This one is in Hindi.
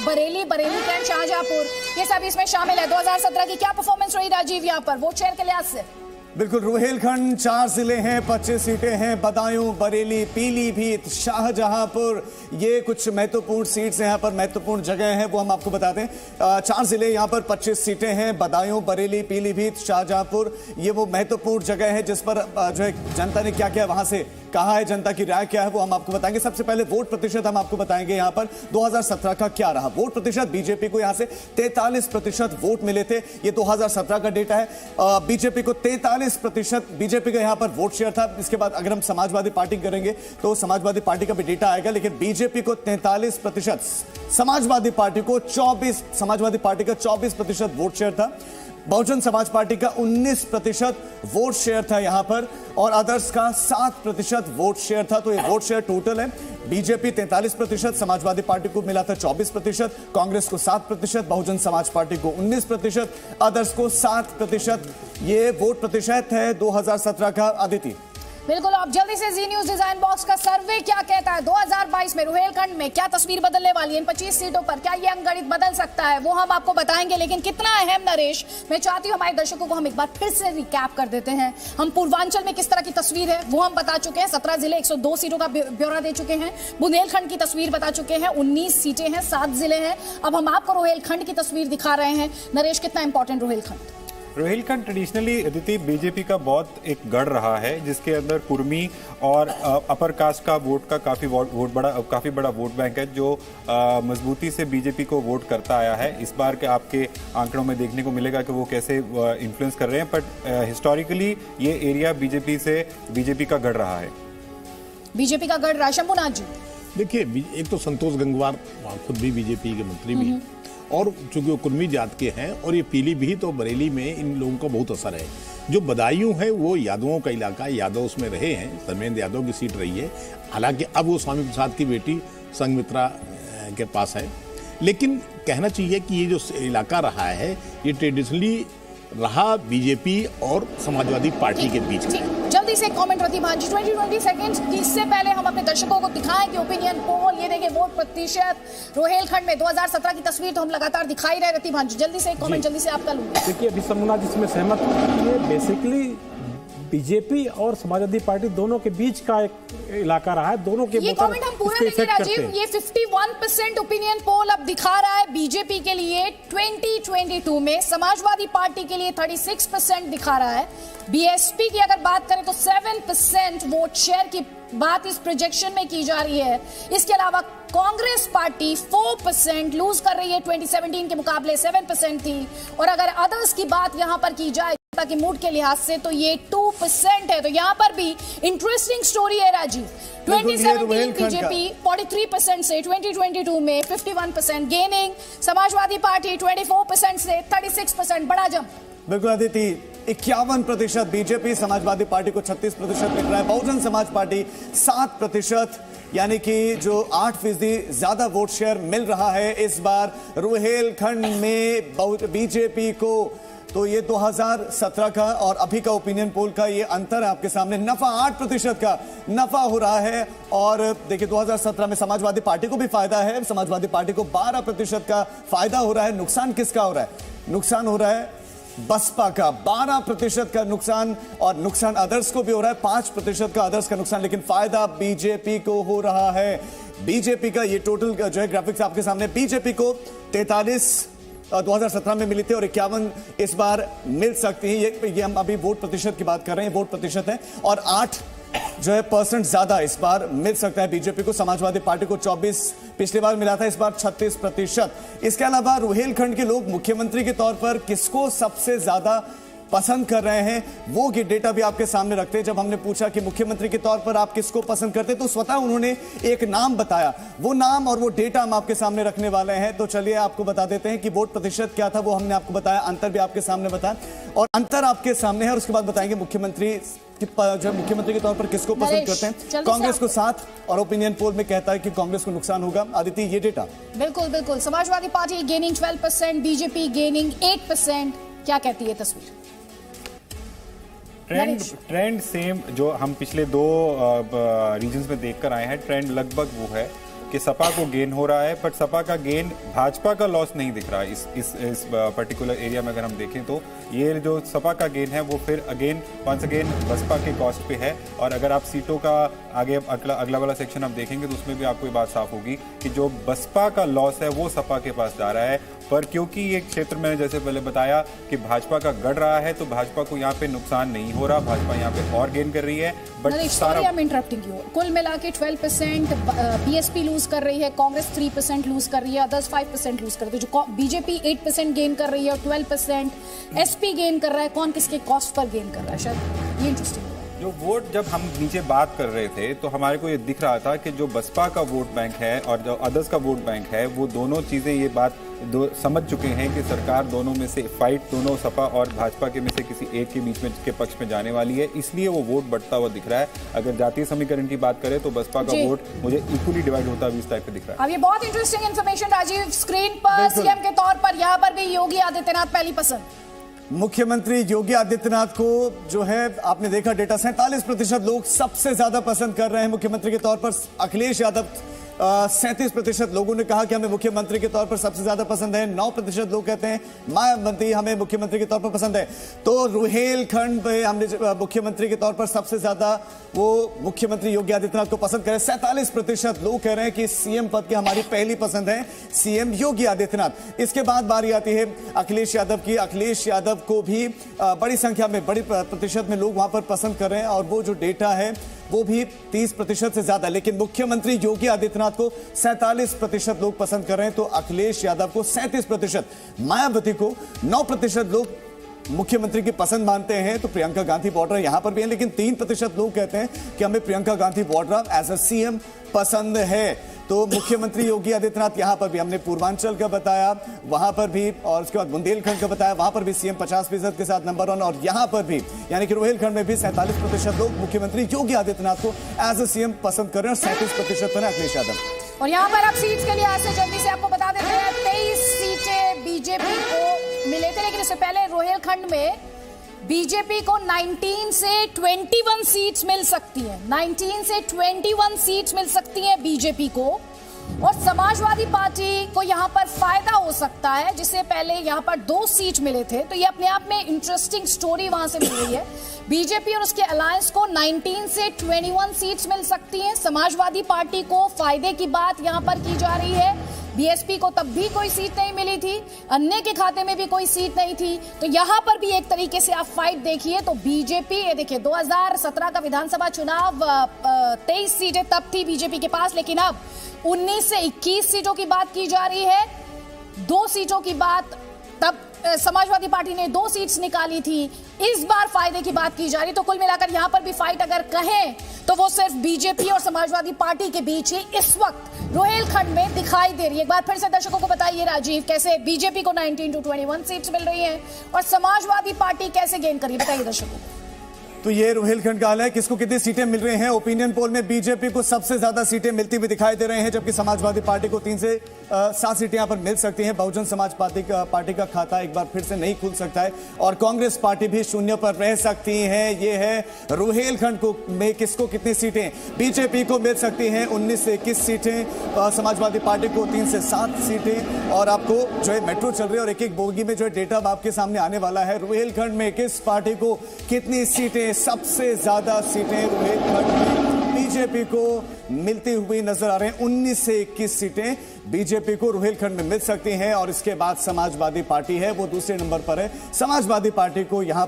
बरेली, बरेली कैंट, शाहजहांपुर, ये सब इसमें शामिल है। 2017 की क्या परफॉर्मेंस रही राजीव यहाँ पर वोट शेयर के लिहाज से? बिल्कुल, रुहेलखंड 4 जिले हैं, 25 सीटें हैं। बदायूं, बरेली, पीलीभीत, शाहजहांपुर, ये कुछ महत्वपूर्ण सीट्स यहाँ पर, महत्वपूर्ण जगह हैं, वो हम आपको बता दें। 4 जिले यहाँ पर 25 सीटें हैं। बदायूं, बरेली, पीलीभीत, शाहजहांपुर, ये वो महत्वपूर्ण जगह है जिस पर जो है जनता ने क्या क्या वहां से कहा है, जनता की राय क्या है, वो हम आपको बताएंगे। सबसे पहले वोट प्रतिशत हम आपको बताएंगे यहाँ पर 2017 का क्या रहा। वोट प्रतिशत बीजेपी को यहाँ से 43% वोट मिले थे, ये 2017 का डेटा है। बीजेपी को 43% बीजेपी का यहाँ पर वोट शेयर था। इसके बाद अगर हम समाजवादी पार्टी करेंगे तो समाजवादी पार्टी का भी डेटा आएगा, लेकिन बीजेपी को 43%, समाजवादी पार्टी को 24, समाजवादी पार्टी का 24% वोट शेयर था। बहुजन समाज पार्टी का 19% वोट शेयर था यहां पर, और अदर्स का 7% वोट शेयर था। तो ये वोट शेयर टोटल है। बीजेपी 43%, समाजवादी पार्टी को मिला था 24%, कांग्रेस को 7%, बहुजन समाज पार्टी को 19%, अदर्स को 7%। ये वोट प्रतिशत है 2017 का। अदिति, बिल्कुल, आप जल्दी से जी न्यूज डिजाइन बॉक्स का सर्वे क्या कहता है 2022 में रुहेलखंड में क्या तस्वीर बदलने वाली है इन 25 सीटों पर, क्या ये अंकगणित बदल सकता है, वो हम आपको बताएंगे। लेकिन कितना अहम नरेश, मैं चाहती हूँ हमारे दर्शकों को हम एक बार फिर से रिकैप कर देते हैं। हम पूर्वांचल में किस तरह की तस्वीर है वो हम बता चुके हैं। 17 जिले 102 सीटों का ब्यौरा दे चुके हैं। बुंदेलखंड की तस्वीर बता चुके हैं, 19 सीटें हैं, 7 जिले हैं। अब हम आपको रुहेलखंड की तस्वीर दिखा रहे हैं। नरेश, कितना important Rohilkhand? Rohilkhand traditionally Aditi BJP का बहुत एक गढ़ रहा है, जिसके अंदर कुर्मी और अपर कास्ट का वोट का काफी बड़ा वोट बैंक है, जो मजबूती से बीजेपी को वोट करता आया है। इस बार के आपके आंकड़ों में देखने को मिलेगा कि वो कैसे इन्फ्लुएंस कर रहे हैं, बट हिस्टोरिकली ये एरिया बीजेपी का गढ़ रहा है। बीजेपी का गढ़ रहा। शंभुनाथ जी, देखिए, एक तो संतोष गंगवार खुद भी बीजेपी के मंत्री भी, और चूंकि वो कुर्मी जात के हैं, और ये पीलीभीत और बरेली में इन लोगों का बहुत असर है। जो बदायूं है वो यादवों का इलाका, यादव उसमें रहे हैं, धर्मेंद्र यादव की सीट रही है। हालांकि अब वो स्वामी प्रसाद की बेटी संघमित्रा के पास है, लेकिन कहना चाहिए कि ये जो इलाका रहा है ये ट्रेडिशनली रहा बीजेपी और समाजवादी पार्टी के बीच में। जल्दी से कमेंट प्रतिभान जी, 20 सेकंड्स। इससे पहले हम अपने दर्शकों को दिखाएं कि ओपिनियन पोल, ये देखें वोट प्रतिशत रुहेलखंड में 2017 की तस्वीर तो हम लगातार दिखाई रहे। रतिभान जी, जल्दी से एक कमेंट जल्दी से आपका लूंगा। देखिए, अभी शंभुनाथ जी इसमें सहमत है। बेसिकली बीजेपी और समाजवादी पार्टी दोनों के बीच का एक इलाका रहा है। दोनों के ये कमेंट हम पूरा देंगे राजीव। ये 51% ओपिनियन पोल अब दिखा रहा है बीजेपी के लिए 2022 में, समाजवादी पार्टी के लिए 36% दिखा रहा है। बीएसपी की अगर बात करें तो 7% वोट शेयर की बात इस प्रोजेक्शन में की जा रही है। इसके अलावा कांग्रेस पार्टी 4% लूज कर रही है, 2017 के मुकाबले 7% थी। और अगर अदर्स की बात यहां पर की जाए कि मूड के लिहाज से, तो ये 2% है। तो यहां पर भी इंटरेस्टिंग स्टोरी है राजीव। 2017 बीजेपी 43% से 2022 में 51% गेनिंग, समाजवादी पार्टी 24% से 36%, बड़ा जंप। बिल्कुल अदिति, 51% बीजेपी, समाजवादी पार्टी को 36% मिल रहा है। बहुजन समाज पार्टी 7%, यानी कि जो 8% ज्यादा वोट शेयर मिल रहा है इस बार रुहेलखंड में बीजेपी को। तो ये 2017 का और अभी का ओपिनियन पोल का ये अंतर है आपके सामने। नफा 8% का नफा हो रहा है। और देखिए, 2017 में समाजवादी पार्टी को भी फायदा है, समाजवादी पार्टी को 12% का फायदा हो रहा है। नुकसान किसका हो रहा है? नुकसान हो रहा है बसपा का, 12% का नुकसान, और नुकसान अदर्स को भी हो रहा है, 5% का अदर्स का नुकसान, लेकिन फायदा बीजेपी को हो रहा है। बीजेपी का ये टोटल जो है ग्राफिक्स आपके सामने, बीजेपी को 43 2017 में मिली थी और 51 इस बार मिल सकती है। ये हम अभी वोट प्रतिशत की बात कर रहे हैं, वोट प्रतिशत है, और 8 जो है % ज्यादा इस बार मिल सकता है बीजेपी को। समाजवादी पार्टी को 24 पिछली बार मिला था, इस बार 36%। इसके अलावा रुहेलखंड के लोग मुख्यमंत्री के तौर पर किसको सबसे ज्यादा पसंद कर रहे हैं, वो की डेटा भी आपके सामने रखते हैं। जब हमने पूछा कि मुख्यमंत्री के तौर पर आप किसको पसंद करते, तो स्वतः उन्होंने एक नाम बताया। वो नाम और वो डेटा हम आपके सामने रखने वाले हैं। तो चलिए आपको बता देते हैं कि वोट प्रतिशत क्या था, वो हमने आपको बताया, अंतर भी आपके सामने बताया, और अंतर आपके सामने है। और उसके बाद बताएंगे मुख्यमंत्री जो मुख्यमंत्री के तौर पर किसको पसंद करते हैं। कांग्रेस को 7 और ओपिनियन पोल में कहता है कि कांग्रेस को नुकसान होगा। आदित्य, ये डेटा बिल्कुल बिल्कुल। Samajwadi party gaining 12%, BJP gaining 8%, क्या कहती है तस्वीर? ट्रेंड सेम जो हम पिछले 2 रीजन्स में देखकर आए हैं, ट्रेंड लगभग वो है। कि सपा को गेन हो रहा है, बट सपा का गेन भाजपा का लॉस नहीं दिख रहा है इस पर्टिकुलर एरिया में। अगर हम देखें तो ये जो सपा का गेन है वो फिर वंस अगेन बसपा के कॉस्ट पे है। और अगर आप सीटों का आगे अगला वाला सेक्शन आप देखेंगे तो उसमें भी आपको ये बात साफ होगी कि जो बसपा का लॉस है वो सपा के पास जा रहा है। पर क्योंकि ये क्षेत्र में जैसे पहले बताया कि भाजपा का गढ़ रहा है, तो भाजपा को यहाँ पे नुकसान नहीं हो रहा, भाजपा यहाँ पे और गेन कर रही है। बट सारा कुल मिला के 12% बीएसपी लूज कर रही है, कांग्रेस 3% लूज कर रही है, अदर्स 5% लूज कर रही है। जो बीजेपी 8% गेन कर रही है और 12% एसपी गेन कर रहा है। कौन किसके कॉस्ट पर गेन कर रहा है, शायद ये इंटरेस्टिंग है। जो वोट जब हम नीचे बात कर रहे थे तो हमारे को ये दिख रहा था कि जो बसपा का वोट बैंक है और जो अदर्स का वोट बैंक है, वो दोनों चीजें ये बात समझ चुके हैं कि सरकार दोनों में से फाइट दोनों सपा और भाजपा के में से किसी एक के बीच में के पक्ष में जाने वाली है, इसलिए वो वोट बढ़ता हुआ दिख रहा है। अगर जातीय समीकरण की बात करें तो बसपा का वोट मुझे इक्वली डिवाइड होता हुआ इस टाइप पे दिख रहा है। अब ये बहुत इंटरेस्टिंग इन्फॉर्मेशन राजीव, स्क्रीन पर सीएम के तौर पर यहाँ पर भी योगी आदित्यनाथ पहली पसंद। मुख्यमंत्री योगी आदित्यनाथ को जो है आपने देखा डेटा 47% लोग सबसे ज्यादा पसंद कर रहे हैं मुख्यमंत्री के तौर पर। अखिलेश यादव 37% लोगों ने कहा कि हमें मुख्यमंत्री के तौर पर सबसे ज्यादा पसंद है। 9% लोग कहते हैं मायावती हमें मुख्यमंत्री के तौर पर पसंद है। तो रुहेलखंड में हमने मुख्यमंत्री के तौर पर सबसे ज्यादा वो मुख्यमंत्री योगी आदित्यनाथ को पसंद करें। 47% लोग कह रहे हैं कि सीएम पद की हमारी पहली पसंद है सीएम योगी आदित्यनाथ। इसके बाद बारी आती है अखिलेश यादव की। अखिलेश यादव को भी बड़ी संख्या में, बड़ी प्रतिशत में लोग वहां पर पसंद कर रहे हैं और वो जो डेटा है वो भी 30% से ज्यादा। लेकिन मुख्यमंत्री योगी आदित्यनाथ को 47% लोग पसंद कर रहे हैं, तो अखिलेश यादव को 37%, मायावती को 9% लोग मुख्यमंत्री की पसंद मानते हैं। तो प्रियंका गांधी वाड्रा यहां पर भी है, लेकिन 3% लोग कहते हैं कि हमें Priyanka Gandhi Vadra as a CM पसंद है। तो मुख्यमंत्री योगी आदित्यनाथ यहां पर भी, हमने पूर्वांचल का बताया वहां पर भी, और उसके बाद बुंदेलखंड का बताया, वहां पर भी सीएम 50% के साथ नंबर 1। और यहां पर भी यानी कि रुहेलखंड में भी 47% लोग मुख्यमंत्री योगी आदित्यनाथ को एज अ सीएम पसंद कर रहे हैं और 37% पर अखिलेश यादव। और यहां पर अब सीट्स के लिए आज से जल्दी से आपको बता देते हैं 23 सीटें बीजेपी को मिले थे, लेकिन इससे पहले रोहिलखंड में बीजेपी को 19 से 21 सीट्स मिल सकती हैं। 19 से 21 सीट्स मिल सकती हैं बीजेपी को, और समाजवादी पार्टी को यहां पर फायदा हो सकता है, जिससे पहले यहां पर 2 सीट मिले थे। तो ये अपने आप में इंटरेस्टिंग स्टोरी वहां से मिल रही है। बीजेपी और उसके अलायंस को 19 से 21 सीट्स मिल सकती हैं। समाजवादी पार्टी को फायदे की बात यहां पर की जा रही है। बीएसपी को तब भी कोई सीट नहीं मिली थी, अन्य के खाते में भी कोई सीट नहीं थी। तो यहां पर भी एक तरीके से आप फाइट देखिए तो बीजेपी, ये देखिए 2017 का विधानसभा चुनाव 23 सीटें तब थी बीजेपी के पास, लेकिन अब 19 से 21 सीटों की बात की जा रही है। 2 सीटों की बात तब समाजवादी पार्टी ने 2 सीट्स निकाली थी, इस बार फायदे की बात की जा रही। तो कुल मिलाकर यहां पर भी फाइट अगर कहें तो वो सिर्फ बीजेपी और समाजवादी पार्टी के बीच ही इस वक्त रोहिलखंड में दिखाई दे रही है। एक बार फिर से दर्शकों को बताइए राजीव, कैसे बीजेपी को 19 to 21 सीट्स मिल रही हैं और समाजवादी पार्टी कैसे गेन करी, बताइए दर्शकों को। तो ये रुहेलखंड का हाल है, किसको कितनी सीटें मिल रही हैं। ओपिनियन पोल में बीजेपी को सबसे ज्यादा सीटें मिलती हुई दिखाई दे रहे हैं, जबकि समाजवादी पार्टी को 3 से 7 सीटें यहां पर मिल सकती हैं। बहुजन समाज पार्टी का खाता एक बार फिर से नहीं खुल सकता है और कांग्रेस पार्टी भी शून्य पर रह सकती है। ये है रुहेलखंड को में किसको कितनी सीटें बीजेपी को मिल सकती हैं। 19 से 21 सीटें, समाजवादी पार्टी को 3 से 7 सीटें। और आपको जो है मेट्रो चल रही है और एक एक बोगी में जो है डेटा आपके सामने आने वाला है। रुहेलखंड में किस पार्टी को कितनी सीटें, सबसे ज्यादा सीटें रुहेलखंड में बीजेपी को मिलती हुई नजर आ रहे हैं। 19 से 21 सीटें बीजेपी को रुहेलखंड में मिल सकती हैं और इसके बाद समाजवादी पार्टी है वो दूसरे नंबर पर है। समाजवादी पार्टी को यहां